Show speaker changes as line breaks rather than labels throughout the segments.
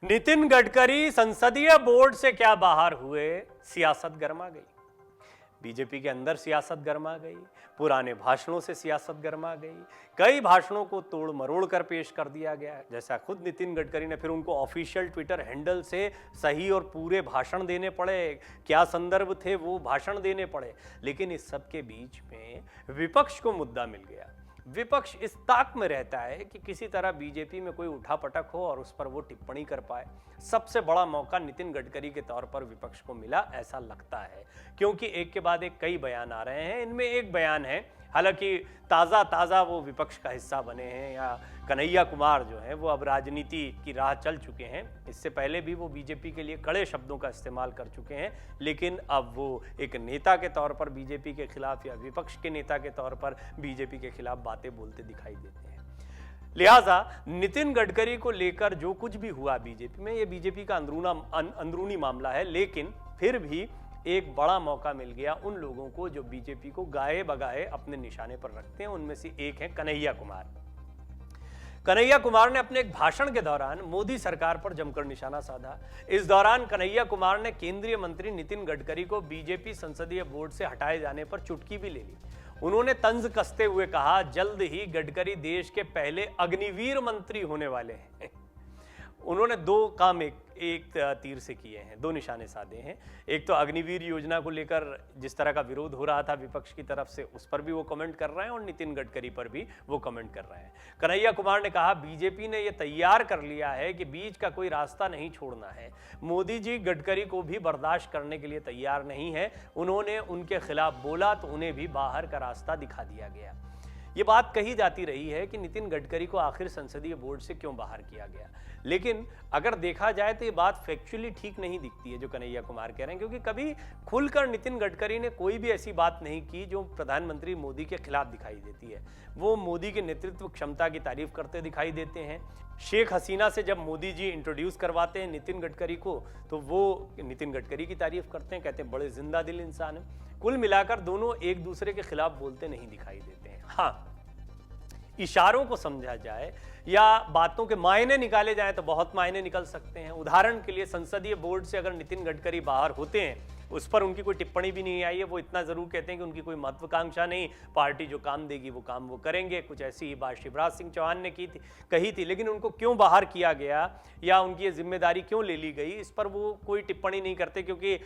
नितिन गडकरी संसदीय बोर्ड से क्या बाहर हुए, सियासत गरमा गई। बीजेपी के अंदर सियासत गरमा गई, पुराने भाषणों से सियासत गरमा गई, कई भाषणों को तोड़ मरोड़ कर पेश कर दिया गया। जैसा खुद नितिन गडकरी ने, फिर उनको ऑफिशियल ट्विटर हैंडल से सही और पूरे भाषण देने पड़े, क्या संदर्भ थे वो भाषण देने पड़े। लेकिन इस सब के बीच में विपक्ष को मुद्दा मिल गया। विपक्ष इस ताक में रहता है कि किसी तरह बीजेपी में कोई उठापटक हो और उस पर वो टिप्पणी कर पाए। सबसे बड़ा मौका नितिन गडकरी के तौर पर विपक्ष को मिला, ऐसा लगता है, क्योंकि एक के बाद एक कई बयान आ रहे हैं। इनमें एक बयान है, हालांकि ताज़ा वो विपक्ष का हिस्सा बने हैं, या कन्हैया कुमार जो है वो अब राजनीति की राह चल चुके हैं। इससे पहले भी वो बीजेपी के लिए कड़े शब्दों का इस्तेमाल कर चुके हैं, लेकिन अब वो एक नेता के तौर पर बीजेपी के खिलाफ या विपक्ष के नेता के तौर पर बीजेपी के खिलाफ बातें बोलते दिखाई देते हैं। लिहाजा नितिन गडकरी को लेकर जो कुछ भी हुआ बीजेपी में, ये बीजेपी का अंदरूनी मामला है, लेकिन फिर भी एक बड़ा मौका मिल गया उन लोगों को जो बीजेपी को गाए बगाए अपने निशाने पर रखते हैं। उनमें से एक है कन्हैया कुमार। कन्हैया कुमार ने अपने एक भाषण के दौरान मोदी सरकार पर जमकर निशाना साधा। इस दौरान कन्हैया कुमार ने केंद्रीय मंत्री नितिन गडकरी को बीजेपी संसदीय बोर्ड से हटाए जाने पर चुटकी भी ले ली। उन्होंने तंज कसते हुए कहा, जल्द ही गडकरी देश के पहले अग्निवीर मंत्री होने वाले हैं। उन्होंने दो काम एक तीर से किए हैं, दो निशाने साधे हैं। एक तो अग्निवीर योजना को लेकर जिस तरह का विरोध हो रहा था विपक्ष की तरफ से, उस पर भी वो कमेंट कर रहे हैं, और नितिन गडकरी पर भी वो कमेंट कर रहे हैं। कन्हैया कुमार ने कहा, बीजेपी ने ये तैयार कर लिया है कि बीच का कोई रास्ता नहीं छोड़ना है। मोदी जी गडकरी को भी बर्दाश्त करने के लिए तैयार नहीं है। उन्होंने उनके खिलाफ बोला तो उन्हें भी बाहर का रास्ता दिखा दिया गया। ये बात कही जाती रही है कि नितिन गडकरी को आखिर संसदीय बोर्ड से क्यों बाहर किया गया, लेकिन अगर देखा जाए तो ये बात फैक्चुअली ठीक नहीं दिखती है जो कन्हैया कुमार कह रहे हैं, क्योंकि कभी खुलकर नितिन गडकरी ने कोई भी ऐसी बात नहीं की जो प्रधानमंत्री मोदी के खिलाफ दिखाई देती है। वो मोदी के नेतृत्व क्षमता की तारीफ करते दिखाई देते हैं। शेख हसीना से जब मोदी जी इंट्रोड्यूस करवाते हैं नितिन गडकरी को, तो वो नितिन गडकरी की तारीफ करते हैं, कहते हैं बड़े जिंदा दिल इंसान है। कुल मिलाकर दोनों एक दूसरे के खिलाफ बोलते नहीं दिखाई देते हैं। हाँ, इशारों को समझा जाए या बातों के मायने निकाले जाएं तो बहुत मायने निकल सकते हैं। उदाहरण के लिए संसदीय बोर्ड से अगर नितिन गडकरी बाहर होते हैं, उस पर उनकी कोई टिप्पणी भी नहीं आई है। वो इतना जरूर कहते हैं कि उनकी कोई महत्वाकांक्षा नहीं, पार्टी जो काम देगी वो काम वो करेंगे। कुछ ऐसी ही बात शिवराज सिंह चौहान ने कही थी, लेकिन उनको क्यों बाहर किया गया या उनकी ये जिम्मेदारी क्यों ले ली गई, इस पर वो कोई टिप्पणी नहीं करते, क्योंकि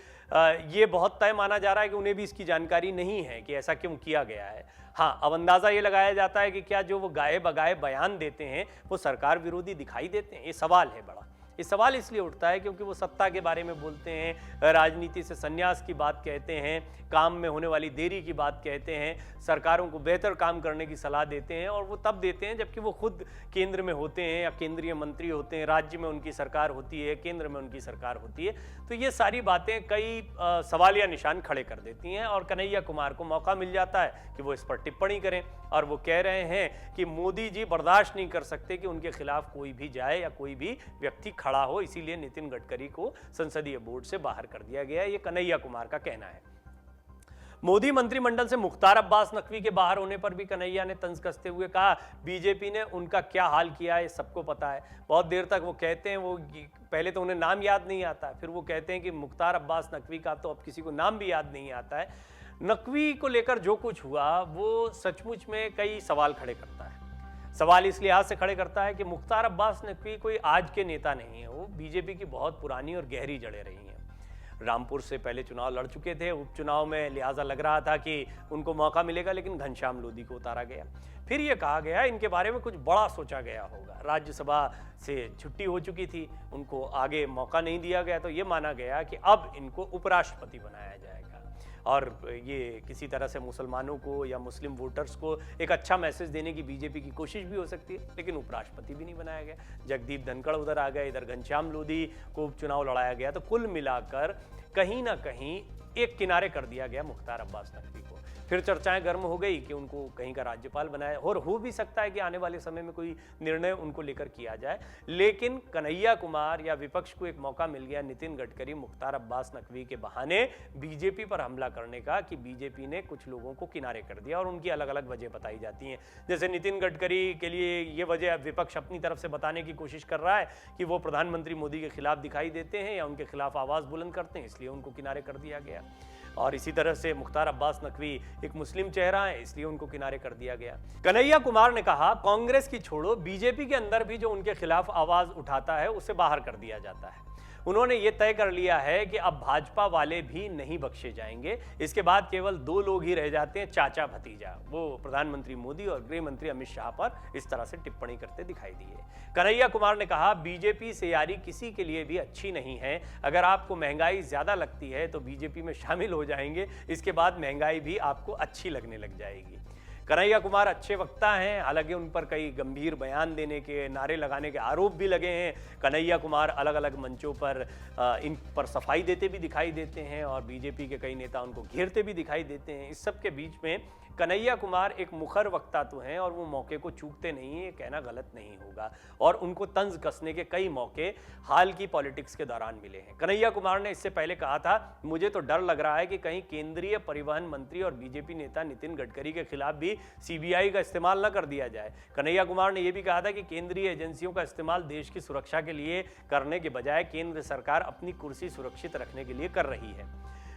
ये बहुत तय माना जा रहा है कि उन्हें भी इसकी जानकारी नहीं है कि ऐसा क्यों किया गया है। हाँ, अब अंदाजा ये लगाया जाता है कि क्या जो वो गाए बगाए बयान देते हैं वो सरकार विरोधी दिखाई देते हैं। ये सवाल है बड़ा। ये सवाल इसलिए उठता है क्योंकि वो सत्ता के बारे में बोलते हैं, राजनीति से संन्यास की बात कहते हैं, काम में होने वाली देरी की बात कहते हैं, सरकारों को बेहतर काम करने की सलाह देते हैं, और वो तब देते हैं जबकि वो खुद केंद्र में होते हैं या केंद्रीय मंत्री होते हैं, राज्य में उनकी सरकार होती है, केंद्र में उनकी सरकार होती है। तो ये सारी बातें कई सवालिया निशान खड़े कर देती हैं, और कन्हैया कुमार को मौका मिल जाता है कि वो इस पर टिप्पणी करें। और वो कह रहे हैं कि मोदी जी बर्दाश्त नहीं कर सकते कि उनके खिलाफ कोई भी जाए या कोई भी व्यक्ति खड़ा हो, इसीलिए नितिन गडकरी को संसदीय बोर्ड से बाहर कर दिया गया। ये कन्हैया कुमार का कहना है। मोदी मंत्रिमंडल से मुख्तार अब्बास नकवी के बाहर होने पर भी कन्हैया ने तंज कसते हुए कहा, बीजेपी ने उनका क्या हाल किया है सबको पता है। बहुत देर तक वो कहते हैं, वो पहले तो उन्हें नाम याद नहीं आता, फिर वो कहते हैं कि मुख्तार अब्बास नकवी का तो अब किसी को नाम भी याद नहीं आता है। नकवी को लेकर जो कुछ हुआ वो सचमुच में कई सवाल खड़े करता है। सवाल इस लिहाज से खड़े करता है कि मुख्तार अब्बास नकवी कोई आज के नेता नहीं है, वो बीजेपी की बहुत पुरानी और गहरी जड़ें रही हैं। रामपुर से पहले चुनाव लड़ चुके थे, उपचुनाव में लिहाजा लग रहा था कि उनको मौका मिलेगा, लेकिन घनश्याम लोधी को उतारा गया। फिर ये कहा गया इनके बारे में कुछ बड़ा सोचा गया होगा, राज्यसभा से छुट्टी हो चुकी थी, उनको आगे मौका नहीं दिया गया, तो ये माना गया कि अब इनको उपराष्ट्रपति बनाया जाएगा, और ये किसी तरह से मुसलमानों को या मुस्लिम वोटर्स को एक अच्छा मैसेज देने की बीजेपी की कोशिश भी हो सकती है, लेकिन उपराष्ट्रपति भी नहीं बनाया गया। जगदीप धनखड़ उधर आ गए, इधर घनश्याम लोधी को उपचुनाव लड़ाया गया। तो कुल मिलाकर कहीं ना कहीं एक किनारे कर दिया गया मुख्तार अब्बास नकवी को। फिर चर्चाएं गर्म हो गई कि उनको कहीं का राज्यपाल बनाया, और हो भी सकता है कि आने वाले समय में कोई निर्णय उनको लेकर किया जाए। लेकिन कन्हैया कुमार या विपक्ष को एक मौका मिल गया नितिन गडकरी, मुख्तार अब्बास नकवी के बहाने बीजेपी पर हमला करने का, कि बीजेपी ने कुछ लोगों को किनारे कर दिया और उनकी अलग अलग वजह बताई जाती हैं। जैसे नितिन गडकरी के लिए ये वजह विपक्ष अपनी तरफ से बताने की कोशिश कर रहा है कि वो प्रधानमंत्री मोदी के खिलाफ दिखाई देते हैं या उनके खिलाफ आवाज बुलंद करते हैं, इसलिए उनको किनारे कर दिया गया। और इसी तरह से मुख्तार अब्बास नकवी एक मुस्लिम चेहरा है, इसलिए उनको किनारे कर दिया गया। कन्हैया कुमार ने कहा कांग्रेस की छोड़ो, बीजेपी के अंदर भी जो उनके खिलाफ आवाज उठाता है उसे बाहर कर दिया जाता है। उन्होंने ये तय कर लिया है कि अब भाजपा वाले भी नहीं बख्शे जाएंगे। इसके बाद केवल 2 लोग ही रह जाते हैं, चाचा भतीजा। वो प्रधानमंत्री मोदी और गृह मंत्री अमित शाह पर इस तरह से टिप्पणी करते दिखाई दिए। कन्हैया कुमार ने कहा बीजेपी से यारी किसी के लिए भी अच्छी नहीं है। अगर आपको महंगाई ज्यादा लगती है तो बीजेपी में शामिल हो जाएंगे, इसके बाद महंगाई भी आपको अच्छी लगने लग जाएगी। कन्हैया कुमार अच्छे वक्ता हैं, हालांकि उन पर कई गंभीर बयान देने के, नारे लगाने के आरोप भी लगे हैं। कन्हैया कुमार अलग अलग मंचों पर इन पर सफाई देते भी दिखाई देते हैं और बीजेपी के कई नेता उनको घेरते भी दिखाई देते हैं। इस सब के बीच में कन्हैया कुमार एक मुखर वक्ता तो हैं और वो मौके को चूकते नहीं, ये कहना गलत नहीं होगा। और उनको तंज कसने के कई मौके हाल की पॉलिटिक्स के दौरान मिले हैं। कन्हैया कुमार ने इससे पहले कहा था, मुझे तो डर लग रहा है कि कहीं केंद्रीय परिवहन मंत्री और बीजेपी नेता नितिन गडकरी के खिलाफ भी सीबीआई का इस्तेमाल न कर दिया जाए। कन्हैया कुमार ने यह भी कहा था कि केंद्रीय एजेंसियों का इस्तेमाल देश की सुरक्षा के लिए करने के बजाय केंद्र सरकार अपनी कुर्सी सुरक्षित रखने के लिए कर रही है।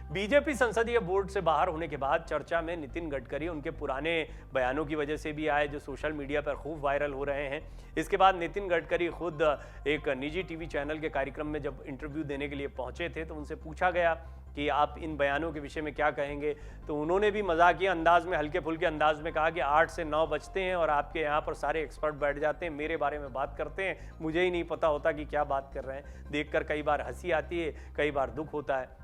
बीजेपी संसदीय बोर्ड से बाहर होने के बाद चर्चा में नितिन गडकरी उनके पुराने बयानों की वजह से भी आए, जो सोशल मीडिया पर खूब वायरल हो रहे हैं। इसके बाद नितिन गडकरी खुद एक निजी टीवी चैनल के कार्यक्रम में जब इंटरव्यू देने के लिए पहुंचे थे तो उनसे पूछा गया कि आप इन बयानों के विषय में क्या कहेंगे, तो उन्होंने भी मजाकिया अंदाज में, हल्के फुल्के अंदाज में कहा कि 8 से 9 बजते हैं और आपके यहाँ पर सारे एक्सपर्ट बैठ जाते हैं, मेरे बारे में बात करते हैं, मुझे ही नहीं पता होता कि क्या बात कर रहे हैं। देखकर कई बार हंसी आती है, कई बार दुख होता है।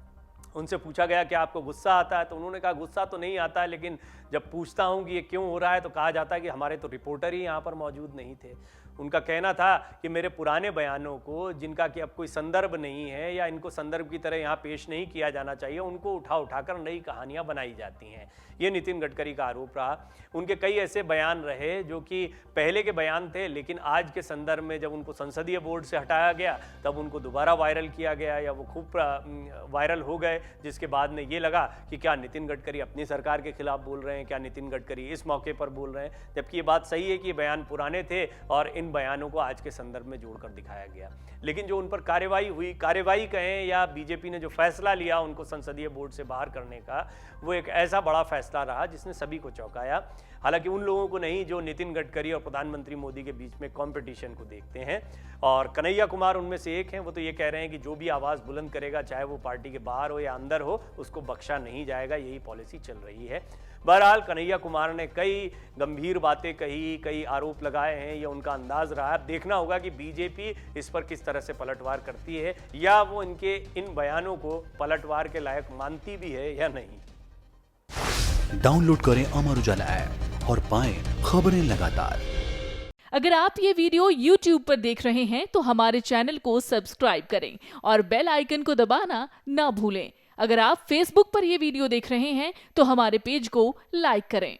उनसे पूछा गया कि आपको गुस्सा आता है, तो उन्होंने कहा गुस्सा तो नहीं आता है, लेकिन जब पूछता हूं कि ये क्यों हो रहा है तो कहा जाता है कि हमारे तो रिपोर्टर ही यहाँ पर मौजूद नहीं थे। उनका कहना था कि मेरे पुराने बयानों को, जिनका कि अब कोई संदर्भ नहीं है या इनको संदर्भ की तरह यहाँ पेश नहीं किया जाना चाहिए, उनको उठाकर नई कहानियां बनाई जाती हैं। ये नितिन गडकरी का आरोप रहा। उनके कई ऐसे बयान रहे जो कि पहले के बयान थे, लेकिन आज के संदर्भ में जब उनको संसदीय बोर्ड से हटाया गया तब उनको दोबारा वायरल किया गया या वो खूब वायरल हो गए, जिसके बाद में ये लगा कि क्या नितिन गडकरी अपनी सरकार के खिलाफ बोल रहे हैं, क्या नितिन गडकरी इस मौके पर बोल रहे हैं। जबकि ये बात सही है कि ये बयान पुराने थे और इन बयानों को आज के संदर्भ में जोड़कर दिखाया गया। लेकिन जो उन पर कार्रवाई हुई, कार्रवाई कहें या बीजेपी ने जो फैसला लिया उनको संसदीय बोर्ड से बाहर करने का, वो एक ऐसा बड़ा फैसला रहा जिसने सभी को चौंकाया। हालांकि उन लोगों को नहीं जो नितिन गडकरी और प्रधानमंत्री मोदी के बीच में कंपटीशन को देखते हैं, और कन्हैया कुमार उनमें से एक हैं। वो तो ये कह रहे हैं कि जो भी आवाज़ बुलंद करेगा, चाहे वो पार्टी के बाहर हो या अंदर हो, उसको बख्शा नहीं जाएगा। यही पॉलिसी चल रही है। बहरहाल कन्हैया कुमार ने कई गंभीर बातें कही, कई आरोप लगाए हैं, ये उनका अंदाज रहा। अब देखना होगा कि बीजेपी इस पर किस तरह से पलटवार करती है, या वो इनके इन बयानों को पलटवार के लायक मानती भी है या नहीं।
डाउनलोड करें अमर उजाला ऐप और पाएं खबरें लगातार।
अगर आप ये वीडियो YouTube पर देख रहे हैं तो हमारे चैनल को सब्सक्राइब करें और बेल आइकन को दबाना ना भूलें। अगर आप Facebook पर ये वीडियो देख रहे हैं तो हमारे पेज को लाइक करें।